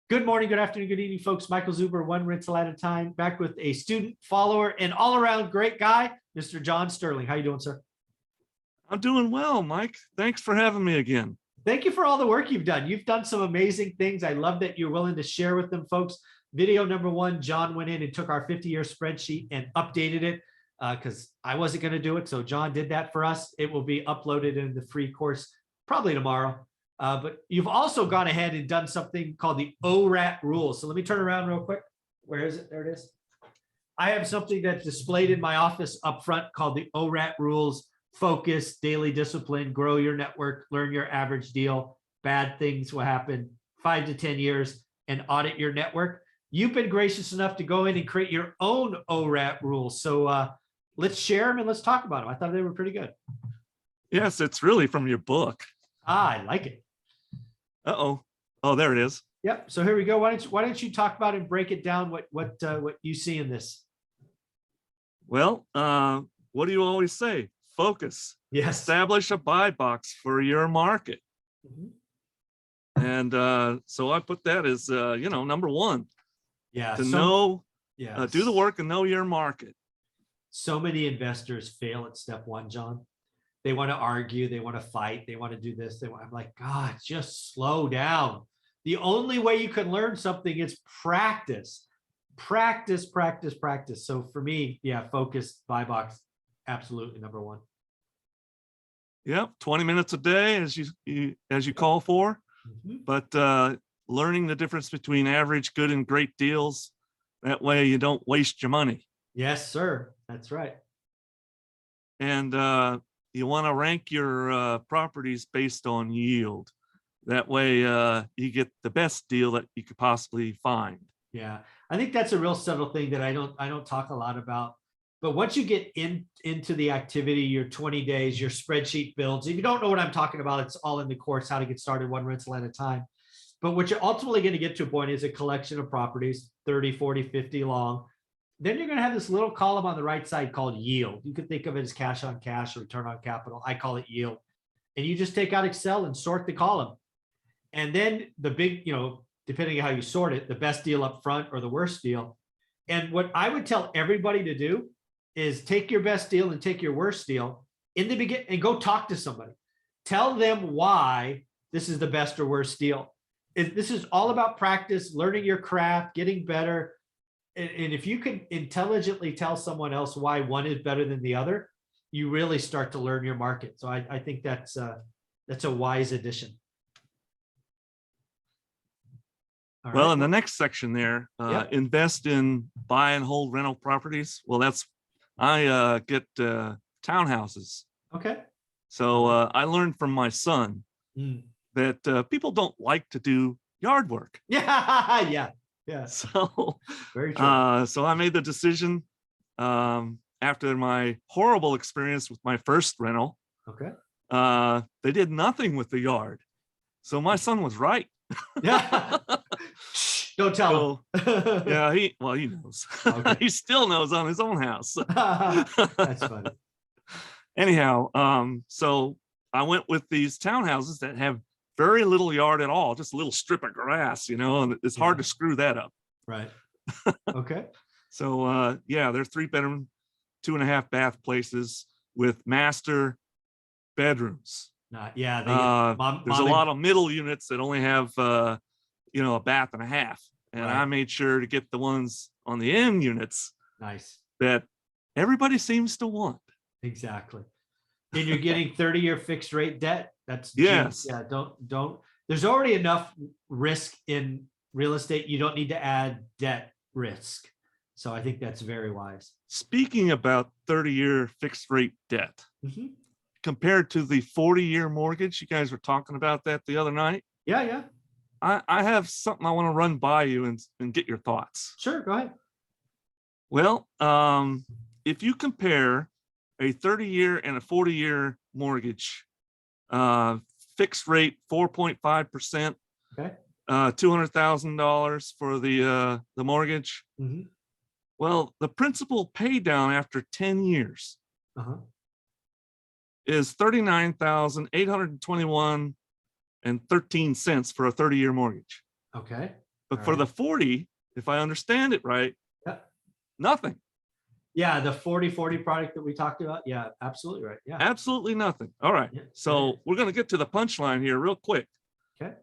Good morning, good afternoon, good evening, folks. Michael Zuber, one rental at a time, back with a student, follower, and all-around great guy, Mr. John Sterling. How you doing, sir? I'm doing well, Mike. Thanks for having me again. Thank you for all the work you've done. You've done some amazing things. I love that you're willing to share with them, folks. Video number one, John went in and took our 50-year spreadsheet and updated it because I wasn't going to do it. So John did that for us. It will be uploaded in the free course probably tomorrow. But you've also gone ahead and done something called the ORAT rules. So let me turn around real quick. Where is it? There it is. I have something that's displayed in my office up front called the ORAT rules. Focus, daily discipline, grow your network, learn your average deal. Bad things will happen 5 to 10 years, and audit your network. You've been gracious enough to go in and create your own ORAT rules. So let's share them and let's talk about them. I thought they were pretty good. Yes, it's really from your book. I like it. Uh-oh. Oh, there it is. Yep. So here we go. Why don't you talk about and break it down what you see in this? Well, what do you always say? Focus. Yes. Establish a buy box for your market. Mm-hmm. And so I put that as number one. Yeah. To know, yeah, do the work and know your market. So many investors fail at step one, John. They want to argue, they want to fight, they want to do this. I'm like, God, just slow down. The only way you can learn something is practice. Practice, practice, practice. So for me, yeah, focus, buy box, absolutely number one. Yep, 20 minutes a day as you call for. Mm-hmm. But learning the difference between average, good, and great deals. That way you don't waste your money. Yes, sir. That's right. And you want to rank your properties based on yield. That way you get the best deal that you could possibly find. Yeah, I think that's a real subtle thing that I don't talk a lot about. But once you get into the activity, your 20 days, your spreadsheet builds. If you don't know what I'm talking about, it's all in the course, how to get started one rental at a time. But what you're ultimately going to get to a point is a collection of properties, 30, 40, 50 long. Then you're going to have this little column on the right side called yield. You could think of it as cash on cash or return on capital. I call it yield. And you just take out Excel and sort the column. And then the big, depending on how you sort it, the best deal up front or the worst deal. And what I would tell everybody to do is take your best deal and take your worst deal in the beginning and go talk to somebody. Tell them why this is the best or worst deal. This is all about practice, learning your craft, getting better. And if you can intelligently tell someone else why one is better than the other, you really start to learn your market. So I think that's a wise addition. All well, right. In the next section there, invest in buy and hold rental properties. Well, I get townhouses. Okay. So I learned from my son that people don't like to do yard work. Yeah. Yeah. So, very true. So I made the decision after my horrible experience with my first rental. Okay. They did nothing with the yard. So my son was right. Yeah. Don't tell him. Yeah, he knows. Okay. He still knows on his own house. That's funny. Anyhow, so I went with these townhouses that have very little yard at all, just a little strip of grass, and it's hard to screw that up. Right. Okay. So, they're 3-bedroom, 2.5 bath places with master bedrooms. Yeah. There's a lot of middle units that only have, a bath and a half. And right. I made sure to get the ones on the end units. Nice. That everybody seems to want. Exactly. And you're getting 30-year fixed rate debt. That's yes. Yeah. Don't. There's already enough risk in real estate. You don't need to add debt risk. So I think that's very wise. Speaking about 30-year fixed rate debt, compared to the 40-year mortgage, you guys were talking about that the other night. Yeah. I have something I want to run by you and get your thoughts. Sure, go ahead. Well, if you compare a 30-year and a 40-year mortgage, fixed rate 4.5%, okay, $200,000 for the mortgage. Well, the principal pay down after 10 years is $39,821.13 for a 30-year mortgage. Okay. But All for right. the 40, if I understand it right, Yeah. nothing, Yeah, the 40/40 product that we talked about. Yeah, absolutely right. Yeah. absolutely nothing. All right. Yeah, So we're going to get to the punchline here real quick. Okay.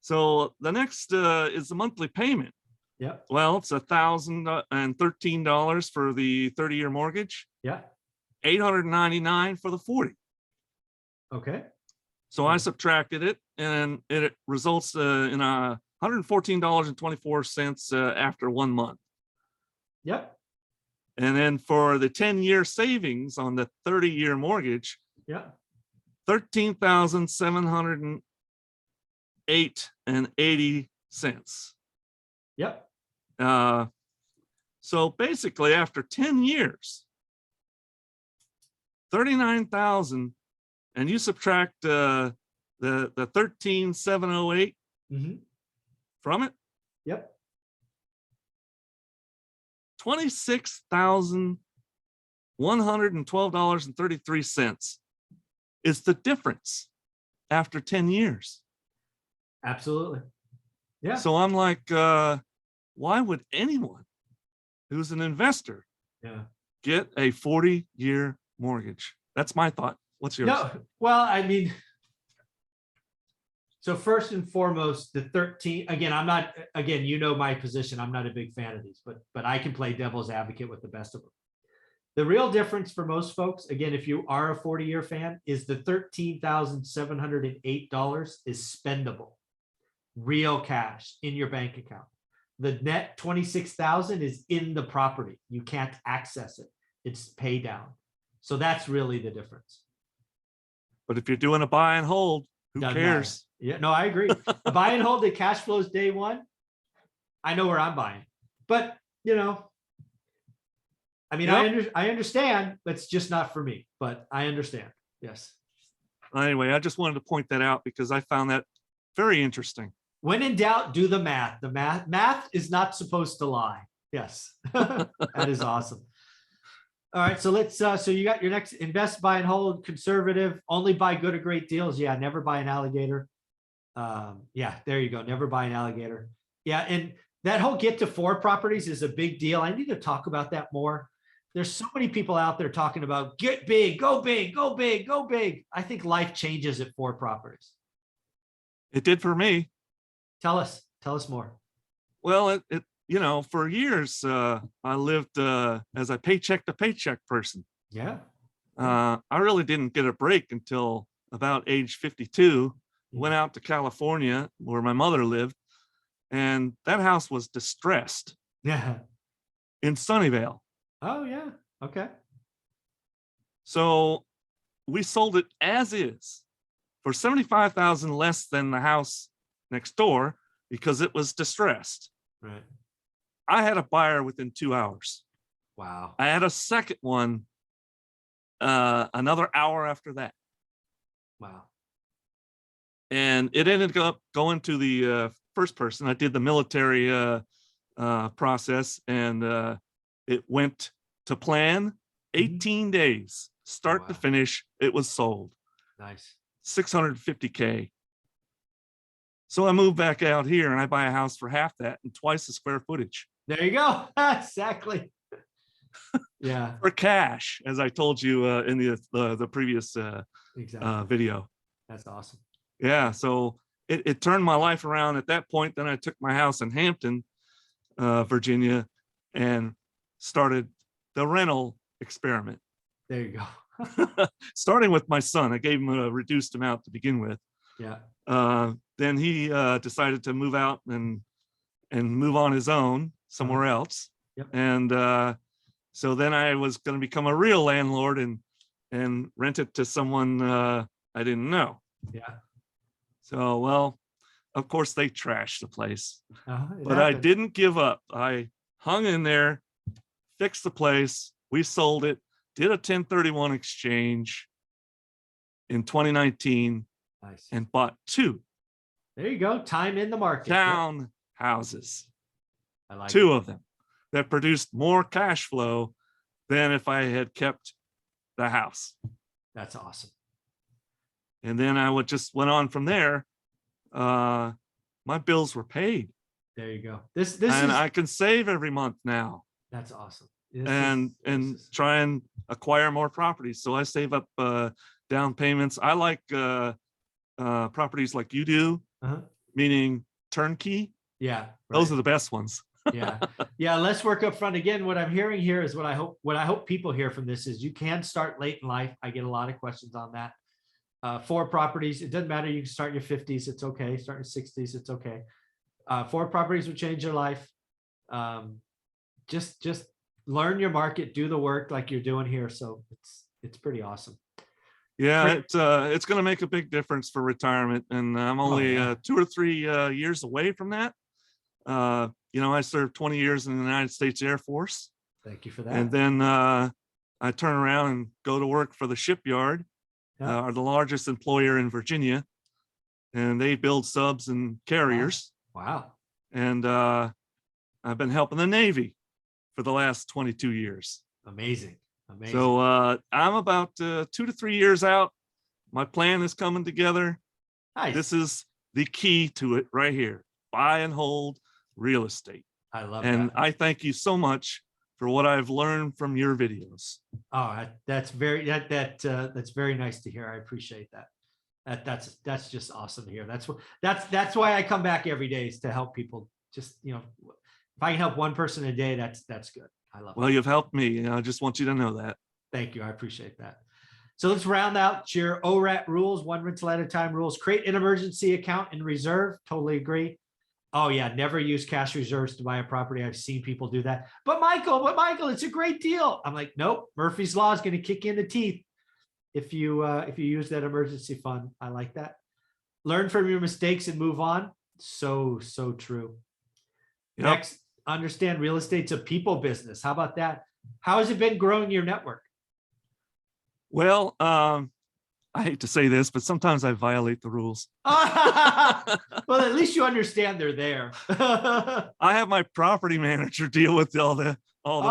So the next is the monthly payment. Yeah. Well, it's $1,013 for the 30-year mortgage, Yeah. $899 for the 40. Okay. So I subtracted it, and it results in $114.24 after 1 month. Yep. And then for the 10-year savings on the 30-year mortgage, Yeah. $13,708.80. Yep. So basically, after 10 years, 39,000, and you subtract the 13,708 Mm-hmm. from it, Yep. $26,112.33 is the difference after 10 years. Absolutely. Yeah. So I'm like, why would anyone who's an investor Yeah. get a 40-year mortgage? That's my thought. What's yours? No, well, I mean, so first and foremost, the 13, again, you know my position. I'm not a big fan of these, but I can play devil's advocate with the best of them. The real difference for most folks, again, if you are a 40-year fan, is the $13,708 is spendable, real cash in your bank account. The net 26,000 is in the property. You can't access it. It's pay down. So that's really the difference. But if you're doing a buy and hold, who Doesn't cares? matter. Yeah, no, I agree. The buy and hold, the cash flows day one. I know where I'm buying, but I mean, Yep. I understand, but it's just not for me, but I understand. Yes. Anyway, I just wanted to point that out because I found that very interesting. When in doubt, do the math. The math is not supposed to lie. Yes. That is awesome. All right. So let's, so you got your next invest, buy and hold, conservative, only buy good or great deals. Yeah. Never buy an alligator. Yeah, there you go. Never buy an alligator. Yeah. And that whole get to 4 properties is a big deal. I need to talk about that more. There's so many people out there talking about get big, go big, go big, go big. I think life changes at 4 properties. It did for me. Tell us more. Well, for years, I lived as a paycheck to paycheck person. Yeah. I really didn't get a break until about age 52. Went out to California where my mother lived, and that house was distressed Yeah. in Sunnyvale. Oh yeah. Okay. So we sold it as is for $75,000 less than the house next door because it was distressed. Right. I had a buyer within 2 hours. Wow. I had a second one another hour after that. Wow. And it ended up going to the first person. I did the military process, and it went to plan. 18 days, start to Wow. finish. It was sold. Nice. $650K. So I moved back out here and I buy a house for half that and twice the square footage. There you go. Exactly. Yeah. For cash, as I told you in the previous Exactly. video. That's awesome. Yeah, so it turned my life around at that point. Then I took my house in Hampton, Virginia, and started the rental experiment. There you go. Starting with my son. I gave him a reduced amount to begin with. Yeah. Then he decided to move out and move on his own somewhere else. Yep. And so then I was going to become a real landlord and rent it to someone I didn't know. Yeah. So, well, of course they trashed the place, but Happened. I didn't give up. I hung in there, fixed the place. We sold it, did a 1031 exchange in 2019. Nice. And bought 2. There you go. Time in the market. Town houses. I like 2 it. of them that produced more cash flow than if I had kept the house. That's awesome. And then I just went on from there. My bills were paid. There you go. This and is I can save every month now that's awesome. This and try and acquire more properties. So I save up down payments. I like properties like you do, meaning turnkey. Yeah, Those are the best ones. yeah, yeah. Less work up front. Again, what I'm hearing here is what I hope people hear from this is you can start late in life. I get a lot of questions on that. 4 properties. It doesn't matter. You can start in your 50s. It's okay. Start in your 60s. It's okay. 4 properties will change your life. Just learn your market, do the work like you're doing here. So it's pretty awesome. Yeah, it's going to make a big difference for retirement, and I'm only 2 or 3 years away from that. You know, I served 20 years in the United States Air Force. Thank you for that. And then I turn around and go to work for the shipyard, are the largest employer in Virginia, and they build subs and carriers. Wow. And I've been helping the Navy for the last 22 years. Amazing. Amazing. So I'm about 2 to 3 years out. My plan is coming together. Nice. This is the key to it right here. Buy and hold real estate. I love and that. I thank you so much for what I've learned from your videos. Oh, that's very that's very nice to hear. I appreciate that. That's just awesome to hear. That's why I come back every day, is to help people. Just, you know, if I can help one person a day, that's good. I love it. Well, you've helped me. I just want you to know that. Thank you. I appreciate that. So let's round out your ORAT rules, one rental at a time rules. Create an emergency account and reserve. Totally agree. Oh yeah, never use cash reserves to buy a property. I've seen people do that. But Michael, it's a great deal. I'm like, nope. Murphy's Law is going to kick you in the teeth if you use that emergency fund. I like that. Learn from your mistakes and move on. So true. Yep. Next, understand real estate's a people business. How about that? How has it been growing your network? Well, I hate to say this, but sometimes I violate the rules. Well, at least you understand they're there. I have my property manager deal with all the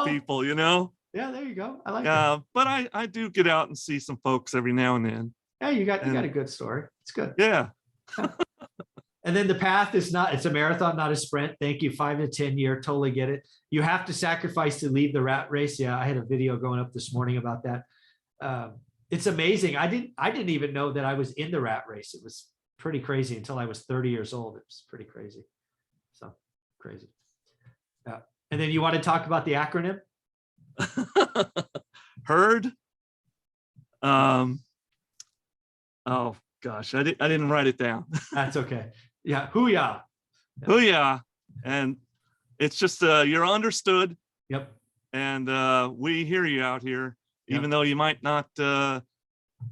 people, you know? Yeah, there you go. I like that. But I do get out and see some folks every now and then. Yeah, you got a good story. It's good. Yeah. And then the path is it's a marathon, not a sprint. Thank you. 5 to 10 year. Totally get it. You have to sacrifice to leave the rat race. Yeah, I had a video going up this morning about that. It's amazing. I didn't even know that I was in the rat race. It was pretty crazy until I was 30 years old. It was pretty crazy. So crazy. And then you want to talk about the acronym? Heard. Oh gosh, I didn't write it down. That's okay. Yeah. Hoo-yah. Hoo-yah. And it's just you're understood. Yep. And we hear you out here. Yep. Even though you might not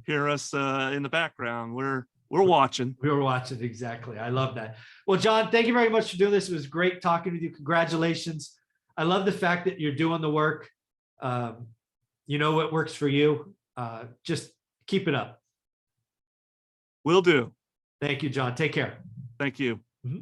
hear us in the background, we're watching. We were watching. Exactly. I love that. Well, John, thank you very much for doing this. It was great talking with you. Congratulations. I love the fact that you're doing the work. You know what works for you. Just keep it up. Will do. Thank you, John. Take care. Thank you. Mm-hmm.